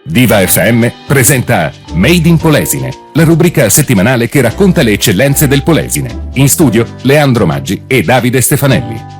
Diva FM presenta Made in Polesine, la rubrica settimanale che racconta le eccellenze del Polesine. In studio Leandro Maggi e Davide Stefanelli.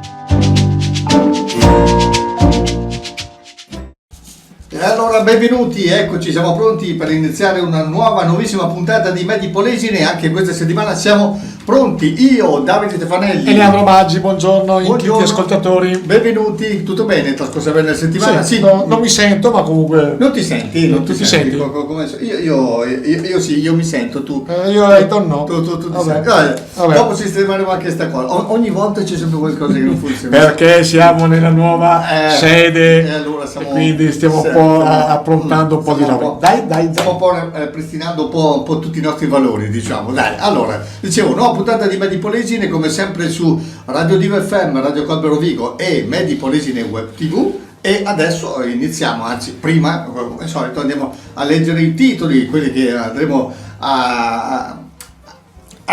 E allora benvenuti, eccoci, siamo pronti per iniziare una nuovissima puntata di Made in Polesine. Anche questa settimana siamo pronti, io, Davide Stefanelli e Leandro Maggi. Buongiorno in tutti gli ascoltatori. Benvenuti, tutto bene? Trascorsa bene la settimana? Sì. No, non mi sento, ma comunque. Non ti senti? Non ti senti? Io sì, io mi sento, tu. Io I don't know. Tu ti Vabbè. senti. Vabbè. Dopo sistemeremo anche questa cosa. Ogni volta c'è sempre qualcosa che non funziona. Perché siamo nella nuova sede e allora siamo, e quindi stiamo un po' approntando un po' di roba. Dai. Stiamo un po' pristinando un po' tutti i nostri valori, diciamo. Dai, allora, dicevo, nuova puntata di Made in Polesine, come sempre su Radio Diva FM, Radio Colbero Vigo e Made in Polesine Web TV. E adesso iniziamo, anzi prima, come al solito, andiamo a leggere i titoli, quelli che andremo a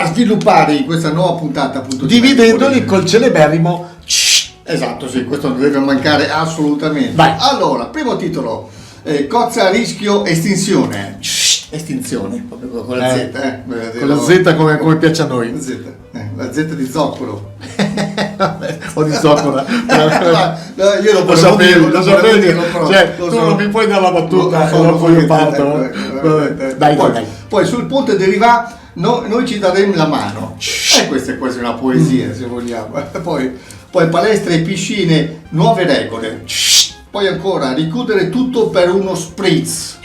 sviluppare in questa nuova puntata, appunto, dividendoli col celeberrimo. Esatto, sì, questo non deve mancare assolutamente. Vai. Allora, primo titolo, cozza a rischio estinzione. Estinzione, proprio con la Z, Con la Z come piace a noi. La Z di zoccolo. O di zoccola. Io lo sapevi, cioè, tu non mi puoi dare la battuta e dopo io parto. Dai. Poi sul ponte di Rivà noi ci daremo la mano. Questa è quasi una poesia, se vogliamo. Poi palestre e piscine, nuove regole. Poi ancora richiudere tutto per uno spritz.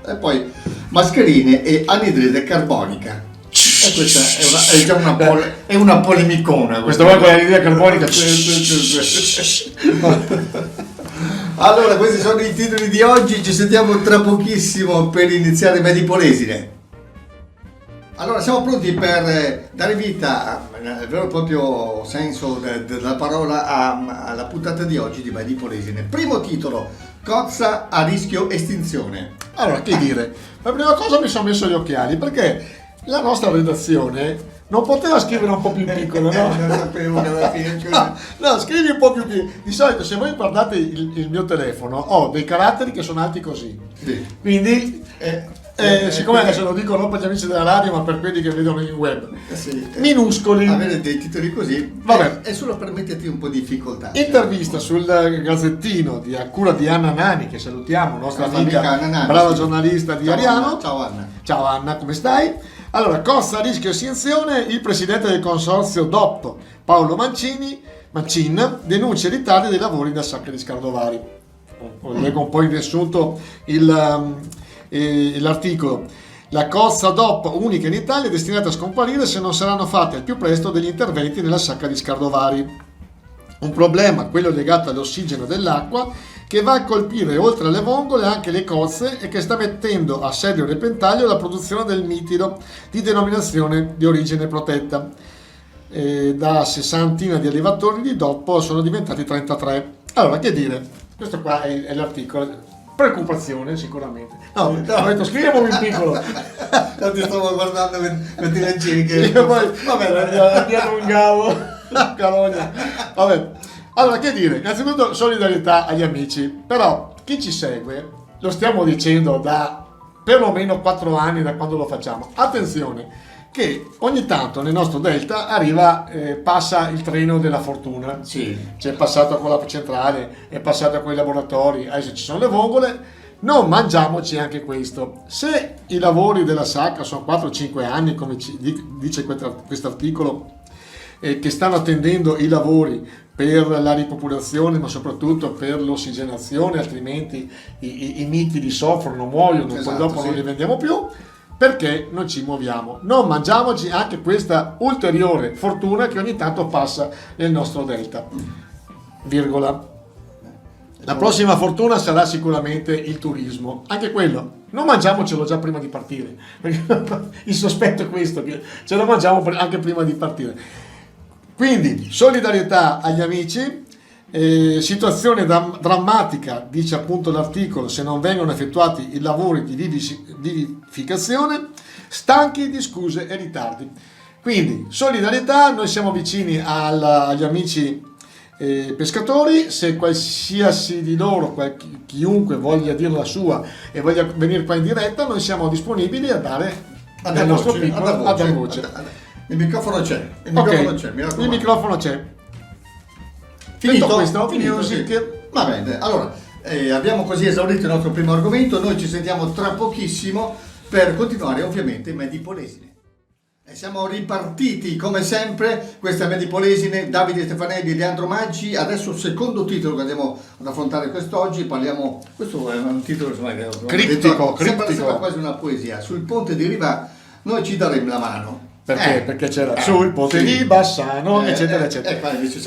E poi mascherine e anidride carbonica. E questa è già una polemicona. Questa qua con l'anidride carbonica. Allora, questi sono i titoli di oggi. Ci sentiamo tra pochissimo per iniziare Made in Polesine. Allora, siamo pronti per dare vita nel vero e proprio senso della parola alla puntata di oggi di Made in Polesine. Primo titolo: cozza a rischio estinzione. Allora, che dire? La prima cosa mi sono messo gli occhiali perché la nostra redazione non poteva scrivere un po' più piccolo, no? Non sapevo che alla fine. No, scrivi un po' più piccolo. Di solito, se voi guardate il mio telefono, ho dei caratteri che sono alti così. Sì. Quindi, siccome adesso lo dico non per gli amici della radio, ma per quelli che vedono in web, minuscoli. Avere dei titoli così, vabbè, è solo per metterti un po' di difficoltà. Intervista sul Gazzettino a cura di Anna Nani, che salutiamo, nostra amica Nani, brava giornalista di Ariano. Ciao Anna. Ciao Anna, come stai? Allora, cozza a rischio estinzione, il presidente del consorzio DOP, Paolo Mancin, denuncia i ritardi dei lavori da Sacca di Scardovari. Leggo un po' in riassunto l'articolo. La cozza DOP, unica in Italia, è destinata a scomparire se non saranno fatti al più presto degli interventi nella Sacca di Scardovari. Un problema, quello legato all'ossigeno dell'acqua, che va a colpire oltre alle vongole anche le cozze e che sta mettendo a serio repentaglio la produzione del mitilo di denominazione di origine protetta. Da 60 di allevatori di DOP sono diventati 33. Allora, che dire? Questo qua è l'articolo. Preoccupazione sicuramente. No, ho detto scriviamo in piccolo. Non ti stavo guardando per ti leggeri che io poi mi allungavo la carogna. Vabbè. Allora, che dire? Innanzitutto solidarietà agli amici, però chi ci segue, lo stiamo dicendo da perlomeno 4 anni da quando lo facciamo. Attenzione che ogni tanto nel nostro delta passa il treno della fortuna. Sì. C'è passato con la centrale, è passato con i laboratori, adesso ci sono le vongole. Non mangiamoci anche questo. Se i lavori della Sacca sono 4-5 anni, come dice questo articolo, che stanno attendendo i lavori per la ripopolazione, ma soprattutto per l'ossigenazione, altrimenti i mitili soffrono, muoiono, esatto, poi dopo sì. Non li vendiamo più. Perché non ci muoviamo? Non mangiamoci anche questa ulteriore fortuna che ogni tanto passa nel nostro delta. Virgola. La prossima fortuna sarà sicuramente il turismo, anche quello. Non mangiamocelo già prima di partire. Il sospetto è questo, che ce lo mangiamo anche prima di partire. Quindi solidarietà agli amici, situazione drammatica, dice appunto l'articolo, se non vengono effettuati i lavori di vivificazione, stanchi di scuse e ritardi. Quindi solidarietà, noi siamo vicini agli amici pescatori. Se qualsiasi di loro, chiunque voglia dire la sua e voglia venire qua in diretta, noi siamo disponibili a dare del nostro piccolo a dar voce. Il microfono c'è, Mi raccomando. Il microfono c'è. Finito questo, finito, music. sì. Va bene, allora abbiamo così esaurito il nostro primo argomento. Noi ci sentiamo tra pochissimo per continuare ovviamente in Medi Polesine. E siamo ripartiti come sempre. Questa è Medi Polesine, Davide Stefanelli e Leandro Maggi. Adesso il secondo titolo che andiamo ad affrontare quest'oggi. Parliamo, questo è un titolo insomma, criptico. Sembra quasi una poesia. Sul ponte di Riva noi ci daremo la mano. Perché c'era sul ponte di Bassano, eccetera, eccetera.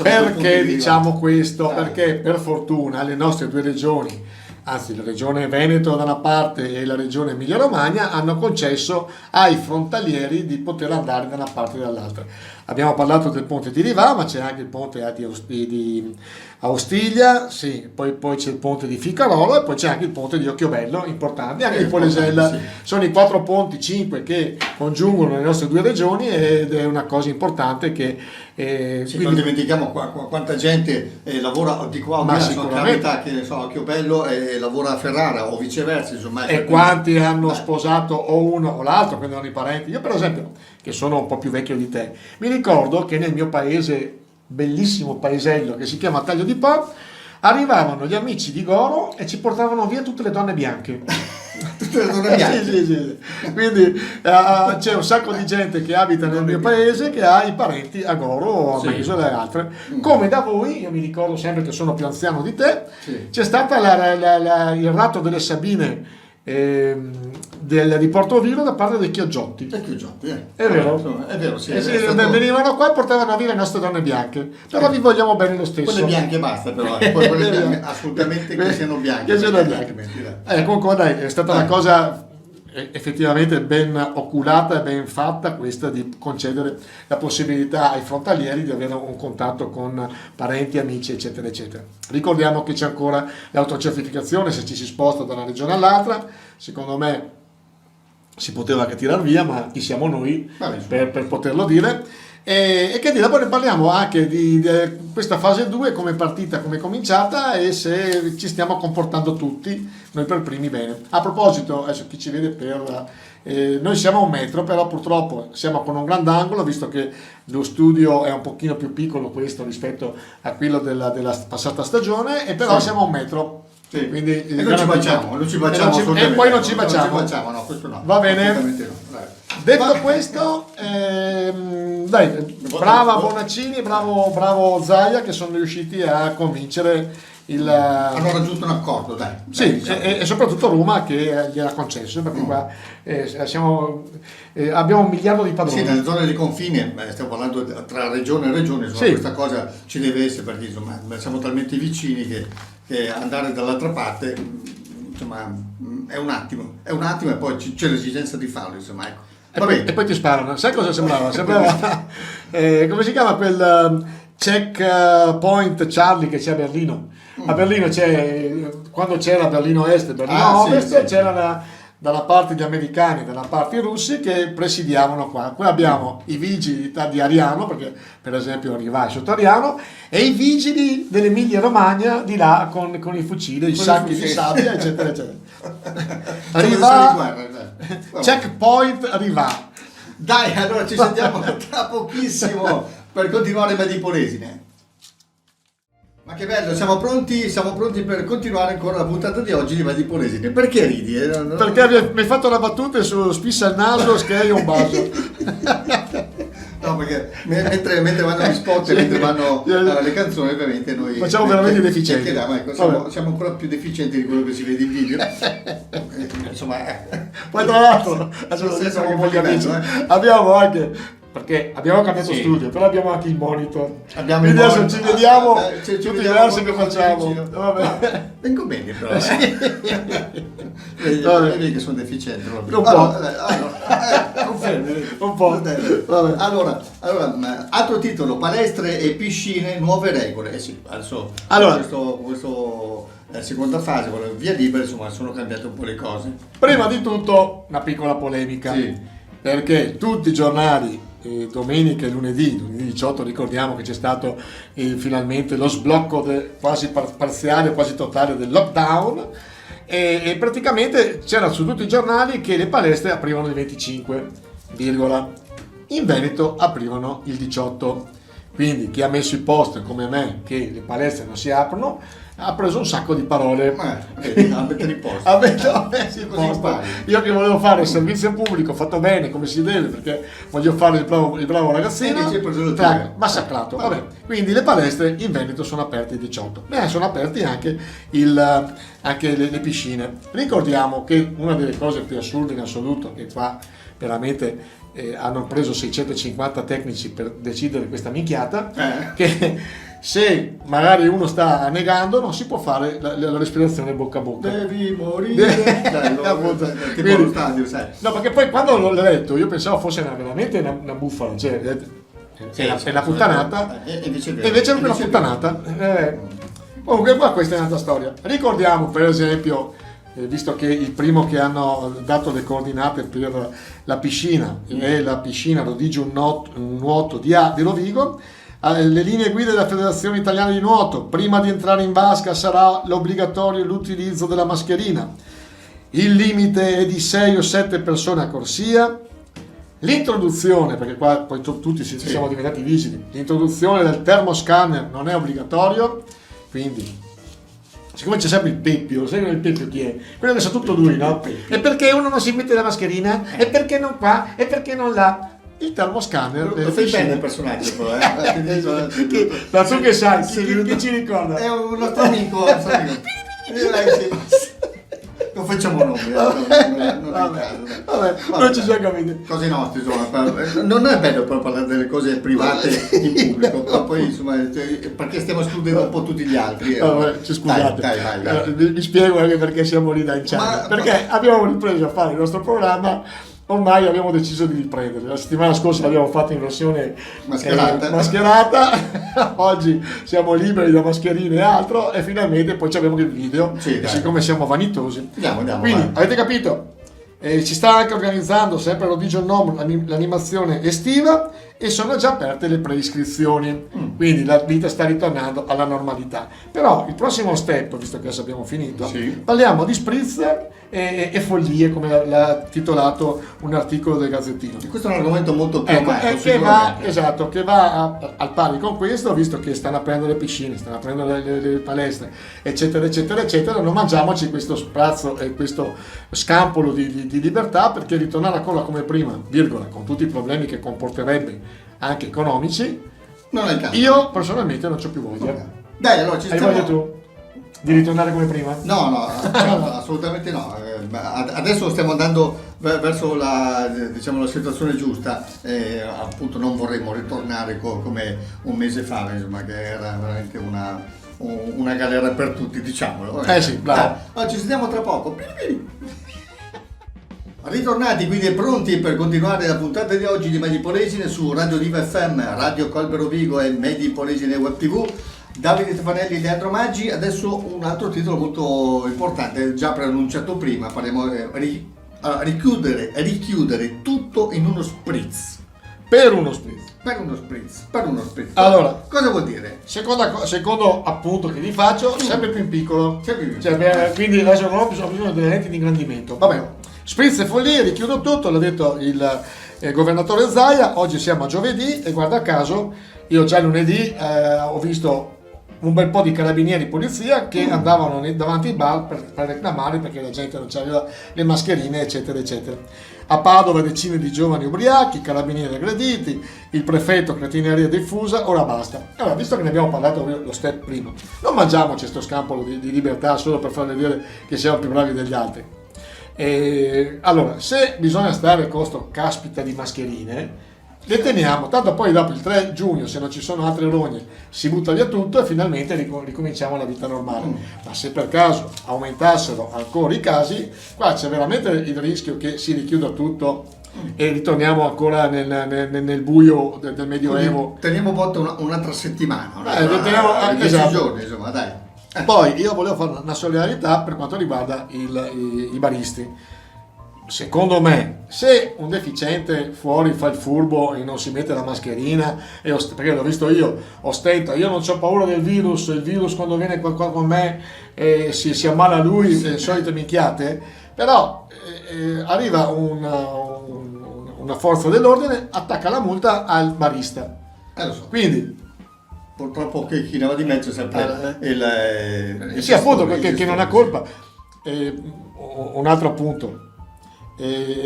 Perché diciamo questo? Perché per fortuna le nostre due regioni, anzi la regione Veneto da una parte e la regione Emilia Romagna, hanno concesso ai frontalieri di poter andare da una parte e dall'altra. Abbiamo parlato del ponte di Rivà, ma c'è anche il ponte di Ostiglia, sì, poi c'è il ponte di Ficarolo e poi c'è anche il ponte di Occhiobello, importante, anche di Polesella. Sì. Sono i 4 ponti, 5 che congiungono le nostre due regioni ed è una cosa importante che... non dimentichiamo quanta gente lavora di qua o di là, sono capita che a Occhiobello lavora a Ferrara o viceversa, insomma. E quanti hanno sposato o uno o l'altro, quindi hanno i parenti. Io per esempio, che sono un po' più vecchio di te, mi ricordo che nel mio paese, bellissimo paesello che si chiama Taglio di Po, arrivavano gli amici di Goro e ci portavano via tutte le donne bianche. Tutte le donne bianche? Sì. Quindi c'è un sacco di gente che abita nel mio paese che ha i parenti a Goro o a Maisola e altre. Come da voi, io mi ricordo sempre che sono più anziano di te, c'è stata il ratto delle Sabine di Portoviro da parte dei Chiogiotti. È vero, sì. Venivano qua e portavano via le nostre donne bianche, però vi vogliamo bene lo stesso. Quelle bianche basta, però poi quelle bianche, assolutamente che siano bianche. Comunque dai, è stata una cosa effettivamente ben oculata e ben fatta questa di concedere la possibilità ai frontalieri di avere un contatto con parenti, amici, eccetera, eccetera. Ricordiamo che c'è ancora l'autocertificazione se ci si sposta da una regione all'altra. Secondo me si poteva anche tirar via, ma chi siamo noi per poterlo dire. E che dire, poi ne parliamo anche di questa fase 2, come è partita, come è cominciata e se ci stiamo comportando tutti, noi per primi, bene. A proposito, adesso chi ci vede noi siamo a 1 metro, però purtroppo siamo con un grandangolo, visto che lo studio è un pochino più piccolo questo rispetto a quello della passata stagione, e però siamo a 1 metro. Sì. Quindi non ci facciamo e poi non ci facciamo. No, questo no. Va bene. No. Detto questo, dai, brava Bonaccini, bravo Zaia che sono riusciti a convincere hanno raggiunto un accordo, dai. Sì, e soprattutto Roma che gliel'ha concesso, perché qua abbiamo 1 miliardo di padroni. Sì, nelle zone di confine, stiamo parlando tra regione e regione, insomma, questa cosa ci deve essere, perché insomma siamo talmente vicini che andare dall'altra parte insomma è un attimo e poi c'è l'esigenza di farlo, insomma, ecco. E poi ti sparano. Sai cosa sembrava? Come si chiama quel checkpoint Charlie che c'è a Berlino? A Berlino quando c'era Berlino Est e Berlino Ovest, c'era dalla parte gli americani e dalla parte i russi che presidiavano qua. Qui abbiamo i vigili di Ariano, perché per esempio Rivà è sotto Ariano, e i vigili dell'Emilia Romagna di là con i fucili, i sacchi di sabbia, eccetera, eccetera. Rivà, checkpoint Rivà. Dai, allora ci sentiamo tra pochissimo per continuare Medi Polesine. Ma che bello, siamo pronti per continuare ancora la puntata di oggi di Medi Polesine. Perché ridi? Perché mi hai fatto la battuta su spissa il naso, schiai un baso. No, perché mentre vanno gli spot e mentre vanno le canzoni, ovviamente noi facciamo veramente deficienti. Ecco, siamo ancora più deficienti di quello che si vede in video. Insomma, poi tra l'altro abbiamo anche, perché abbiamo cambiato studio, però abbiamo anche il monitor. Quindi adesso ci vediamo tutti diversi che facciamo. Vabbè. Vengo bene però. Vedi che sono deficiente. Un po'. Confermi. Un po'. Allora, altro titolo: palestre e piscine, nuove regole. Sì, adesso questo la seconda fase, con la via libera, insomma, sono cambiate un po' le cose. Prima di tutto una piccola polemica. Perché tutti i giornali domenica e lunedì 18 ricordiamo che c'è stato finalmente lo sblocco quasi parziale, quasi totale del lockdown, e praticamente c'era su tutti i giornali che le palestre aprivano il 25, in Veneto aprivano il 18. Quindi chi ha messo i post come me che le palestre non si aprono ha preso un sacco di parole. A mettere i post. Ha messo i post. Io che volevo fare il servizio pubblico fatto bene come si deve, perché voglio fare il bravo ragazzino, massacrato. Vabbè. Quindi le palestre in Veneto sono aperte il 18. Sono aperti anche le piscine. Ricordiamo che una delle cose più assurde in assoluto, che qua veramente hanno preso 650 tecnici per decidere questa minchiata, che se magari uno sta annegando non si può fare la respirazione bocca a bocca. Devi morire. Tipo allo stadio, sai. No, perché poi quando l'ho letto io pensavo fosse veramente una bufala, cioè è una puttanata, e invece è una puttanata. Comunque qua questa è un'altra storia. Ricordiamo per esempio, visto che il primo che hanno dato le coordinate per la piscina è la piscina Rodigio Nuoto di Rovigo, le linee guida della Federazione Italiana di Nuoto: prima di entrare in vasca sarà obbligatorio l'utilizzo della mascherina, il limite è di 6 o 7 persone a corsia, l'introduzione, perché qua poi tutti siamo diventati vigili, l'introduzione del termoscanner non è obbligatorio, quindi siccome c'è sempre il Peppio, sai il Peppio chi è? Quello che sa tutto lui, no? E perché uno non si mette la mascherina? E perché non qua? E perché non là? Il termoscanner lo fai bene il personaggio però, ma tu che sai, chi ci ricorda? È un nostro amico. Non facciamo nomi, non ci siamo capiti. Cose nostre, insomma, non è bello però parlare delle cose private in pubblico, poi insomma, perché stiamo escludendo un po' tutti gli altri. Scusate, dai. Vi spiego anche perché siamo lì da inciampo, perché abbiamo ripreso a fare il nostro programma. Ormai abbiamo deciso di riprendere. La settimana scorsa l'abbiamo fatto in versione mascherata. Oggi siamo liberi da mascherine e altro, e finalmente poi abbiamo il video. E siccome siamo vanitosi, andiamo. Quindi avete capito? Ci sta anche organizzando sempre Rodigio Nuoto l'animazione estiva, e sono già aperte le preiscrizioni, quindi la vita sta ritornando alla normalità. Però il prossimo step, visto che adesso abbiamo finito, parliamo di spritz e follie, come l'ha titolato un articolo del Gazzettino. Questo è un argomento molto più amato, che va al pari con questo, visto che stanno aprendo le piscine, stanno aprendo le palestre, eccetera, non mangiamoci questo sprazzo e questo scampolo di libertà, perché ritornare ancora come prima, con tutti i problemi che comporterebbe anche economici, non è il caso. Io personalmente non c'ho più voglia. Dai, allora ci stiamo. Hai voglia tu di ritornare come prima? No, assolutamente no. Adesso stiamo andando verso la situazione giusta, appunto non vorremmo ritornare come un mese fa, insomma, che era veramente una galera per tutti, diciamolo. Sì, bravo. Ci sentiamo tra poco. Ritornati quindi pronti per continuare la puntata di oggi di Medi Polesine su Radio Diva FM, Radio Colbero Rovigo e Medi Polesine Web TV. Davide Stefanelli e Leandro Maggi. Adesso un altro titolo molto importante, già preannunciato prima, parliamo richiudere tutto in uno spritz. Per uno spritz. Allora, cosa vuol dire? Secondo appunto che vi faccio, sempre più in piccolo. Quindi adesso non ho bisogno delle lenti di ingrandimento. Vabbè. Spritz e follie, richiudo tutto, l'ha detto il governatore Zaia. Oggi siamo a giovedì e guarda caso, io già lunedì ho visto un bel po' di carabinieri e polizia che andavano davanti ai bar per reclamare perché la gente non aveva le mascherine, eccetera. A Padova decine di giovani ubriachi, carabinieri aggrediti, il prefetto cretineria diffusa, ora basta. Allora, visto che ne abbiamo parlato lo step prima, non mangiamoci questo scampolo di libertà solo per far vedere che siamo più bravi degli altri. Allora, se bisogna stare con sto caspita di mascherine, le teniamo, tanto poi dopo il 3 giugno, se non ci sono altre rogne, si butta via tutto e finalmente ricominciamo la vita normale. Ma se per caso aumentassero ancora i casi, qua c'è veramente il rischio che si richiuda tutto e ritorniamo ancora nel buio del Medioevo. Teniamo botta un'altra settimana, 10 giorni, insomma, dai. Poi io volevo fare una solidarietà per quanto riguarda i baristi. secondo me, se un deficiente fuori fa il furbo e non si mette la mascherina, perché l'ho visto io, ostenta, io non ho paura del virus, il virus quando viene qua con me si ammala lui, le solite minchiate, però arriva una forza dell'ordine, attacca la multa al barista. Lo so. Quindi Purtroppo che chi ne va di mezzo è sempre il sì, appunto, gestore, che non ha colpa. Un altro appunto,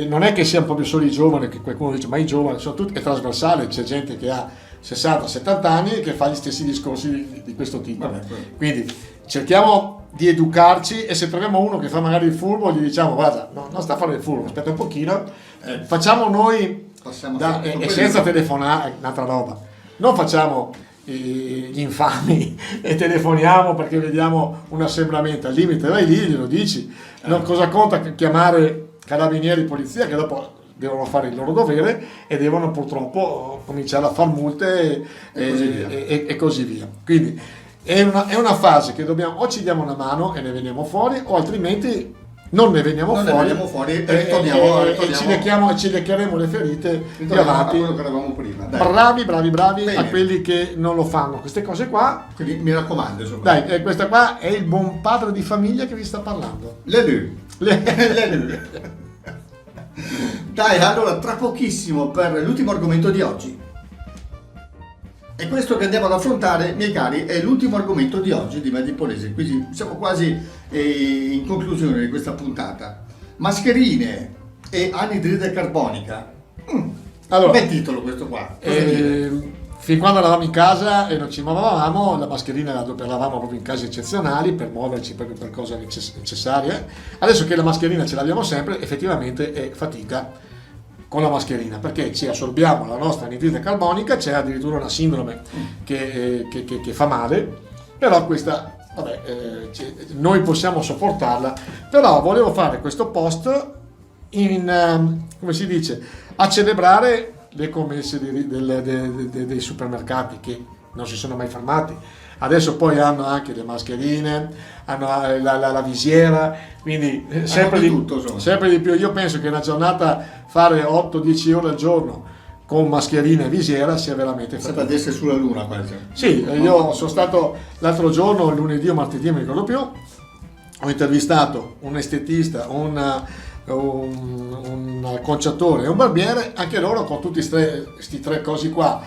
non è che siano proprio solo i giovani, che qualcuno dice ma i giovani sono tutti, è trasversale, c'è gente che ha 60-70 anni e che fa gli stessi discorsi di questo tipo. Vabbè, quindi cerchiamo di educarci, e se troviamo uno che fa magari il furbo gli diciamo guarda, no, non sta a fare il furbo, aspetta un pochino, facciamo noi e senza telefonare, un'altra roba, non facciamo gli infami e telefoniamo perché vediamo un assembramento. Al limite vai lì, glielo dici. Non cosa conta chiamare carabinieri, polizia, che dopo devono fare il loro dovere e devono purtroppo cominciare a far multe e così via. Quindi è una fase che dobbiamo, o ci diamo una mano e ne veniamo fuori, o altrimenti non ne veniamo fuori e torniamo. E ci leccheremo le ferite più avanti. Quello che eravamo prima. Dai. Bravi Bene. a quelli che non lo fanno. Queste cose qua, Quindi mi raccomando, insomma. dai, questa qua è il buon padre di famiglia che vi sta parlando. Le Dai, allora tra pochissimo per l'ultimo argomento di oggi. E questo che andiamo ad affrontare, miei cari, è l'ultimo argomento di oggi di Medi Polesi. Quindi siamo quasi in conclusione di questa puntata. Mascherine e anidride carbonica. Allora, Bel titolo questo qua. Cosa dire? fin quando eravamo in casa e non ci muovevamo, la mascherina la adoperavamo proprio in casi eccezionali per muoverci proprio per cose necessarie. Adesso che la mascherina ce l'abbiamo sempre, effettivamente è fatica con la mascherina, perché ci assorbiamo la nostra anidride carbonica, c'è addirittura una sindrome che fa male, però questa, vabbè, noi possiamo sopportarla. Però volevo fare questo post come si dice, a celebrare le commesse dei supermercati che non si sono mai fermati. Adesso poi hanno anche le mascherine, hanno la visiera, quindi sempre di più. Io penso che una giornata fare 8-10 ore al giorno con mascherina e visiera sia veramente Sembra di essere sulla luna quasi. Sì, io sono stato l'altro giorno, lunedì o martedì, non mi ricordo più, ho intervistato un estetista, un acconciatore e un barbiere, anche loro con tutti questi tre cosi qua.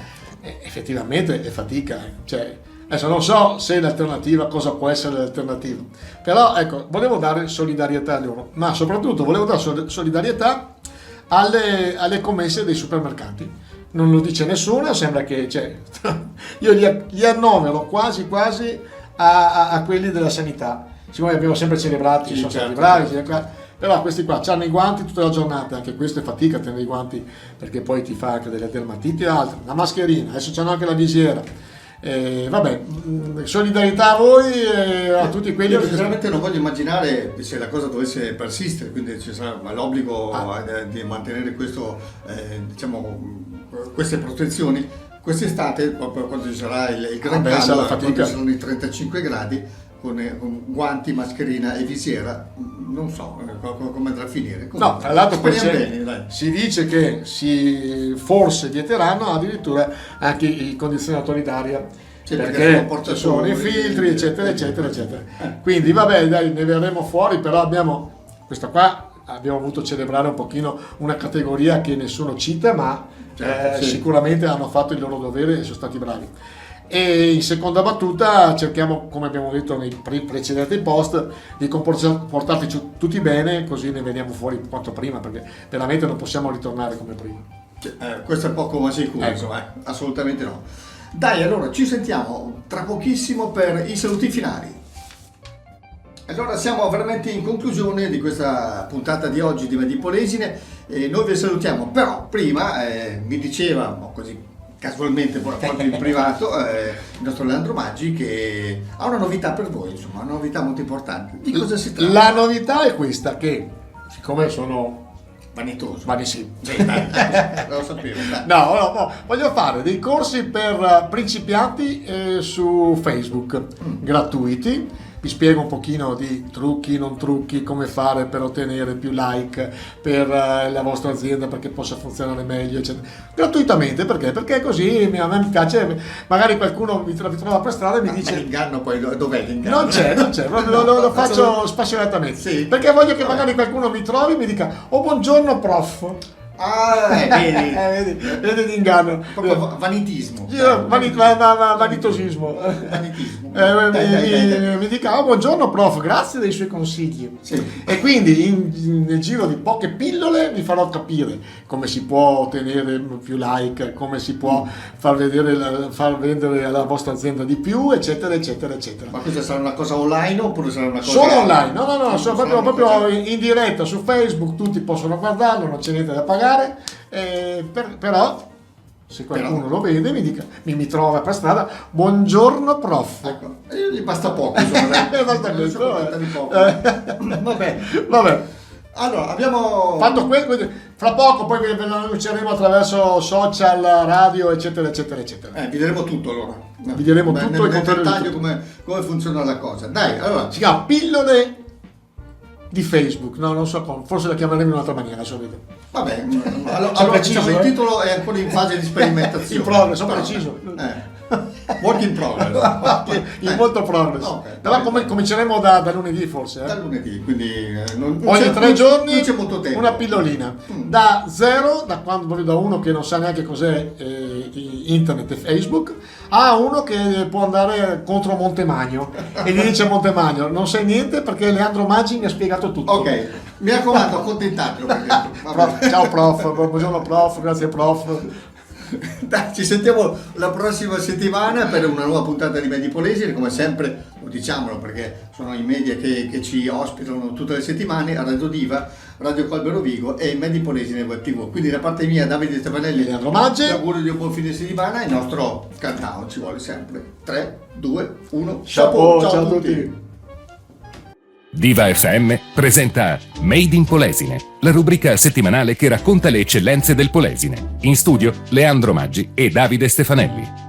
Effettivamente è fatica, cioè, adesso non so se l'alternativa, cosa può essere l'alternativa, però ecco, volevo dare solidarietà a loro, ma soprattutto volevo dare solidarietà alle commesse dei supermercati. Non lo dice nessuno, sembra che, cioè, io li annovero quasi a quelli della sanità, siccome abbiamo sempre celebrati, sono stati bravi, però questi qua hanno i guanti tutta la giornata, anche questo è fatica tenere i guanti, perché poi ti fa anche delle dermatiti e altre, la mascherina, adesso c'hanno anche la visiera. Vabbè, solidarietà a voi e a tutti quelli. Io sinceramente non voglio immaginare se la cosa dovesse persistere, quindi ci sarà l'obbligo di mantenere questo, queste protezioni quest'estate, proprio quando ci sarà il gran caldo, quando saranno i 35 gradi, con guanti, mascherina e visiera, non so come andrà a finire. Comunque, no, tra l'altro poi bene, si dice che forse vieteranno addirittura anche i condizionatori d'aria, perché ci sono i filtri, eccetera. Quindi vabbè, dai, ne verremo fuori, però abbiamo voluto celebrare un pochino una categoria che nessuno cita, ma sicuramente hanno fatto il loro dovere e sono stati bravi. E in seconda battuta cerchiamo, come abbiamo detto nei precedenti post, di comportarci tutti bene, così ne veniamo fuori quanto prima, perché veramente non possiamo ritornare come prima. Questo è poco ma sicuro, insomma, assolutamente no. Dai, allora ci sentiamo tra pochissimo per i saluti finali. Allora siamo veramente in conclusione di questa puntata di oggi di Medi Polesine e noi vi salutiamo, però prima mi diceva così casualmente, proprio in privato, il nostro Leandro Maggi, che ha una novità per voi, insomma, una novità molto importante. Di cosa si tratta? La novità è questa, che siccome sono vanitoso, sì. Lo sapevo. No, voglio fare dei corsi per principianti su Facebook, gratuiti, vi spiego un pochino di trucchi, non trucchi, come fare per ottenere più like per la vostra azienda perché possa funzionare meglio, eccetera. Gratuitamente, perché così a me mi piace, magari qualcuno mi trova per strada e mi dice... Ma l'inganno poi, dov'è l'inganno? Non c'è, lo faccio spassionatamente, Sì. perché voglio che magari qualcuno mi trovi e mi dica "Oh, buongiorno prof". Vedi? Vedi l'inganno. Proprio vanitismo. Vanitosismo. Vanitismo. Mi dica "Oh, buongiorno prof, grazie dei suoi consigli". Sì. E quindi nel giro di poche pillole vi farò capire come si può ottenere più like, come si può far vendere alla vostra azienda di più, eccetera, eccetera, eccetera. Ma questa sarà una cosa online oppure sarà una cosa... Solo online, no, Solo proprio online. in diretta su Facebook, tutti possono guardarlo, non c'è niente da pagare, però se qualcuno lo vede mi trova per strada "Buongiorno prof". Ecco, gli basta poco, insomma, Basta questo, si contenta di poco. Vabbè. Allora, abbiamo... Fatto questo, quindi fra poco poi ve lo annunceremo attraverso social, radio, eccetera, eccetera, eccetera. Vi diremo tutto allora. Vi diremo tutto nel e controllo di dettaglio tutto. come funziona la cosa. Dai, allora, Si chiama pillole di Facebook, no, non so come, forse la chiameremo in un'altra maniera, adesso vedo. vabbè, allora preciso, diciamo, il titolo è ancora in fase di sperimentazione. In progress, sono Però, preciso. Work in progress. In molto progress. Ok, Però cominceremo da lunedì forse. Da lunedì, quindi non Ogni c'è- 3 non giorni c'è molto tempo. una pillolina. Da zero, da uno che non sa neanche cos'è internet e Facebook, a uno che può andare contro Montemagno e gli dice Montemagno "Non sai niente perché Leandro Maggi mi ha spiegato tutto". Ok, mi raccomando, accontentatelo. Prof, ciao prof, buongiorno prof, grazie prof. Dai, ci sentiamo la prossima settimana per una nuova puntata di Medi Polesine, come sempre, diciamolo perché sono i media che ci ospitano tutte le settimane, a Radio Diva, Radio Col Berovigo e Medi Polesine Web TV. Quindi da parte mia, Davide Stefanelli E Leandro Maggi. vi auguro di un buon fine settimana e il nostro countdown ci vuole sempre. 3, 2, 1, Chapeau, ciao a tutti. Diva FM presenta Made in Polesine, la rubrica settimanale che racconta le eccellenze del Polesine. In studio Leandro Maggi e Davide Stefanelli.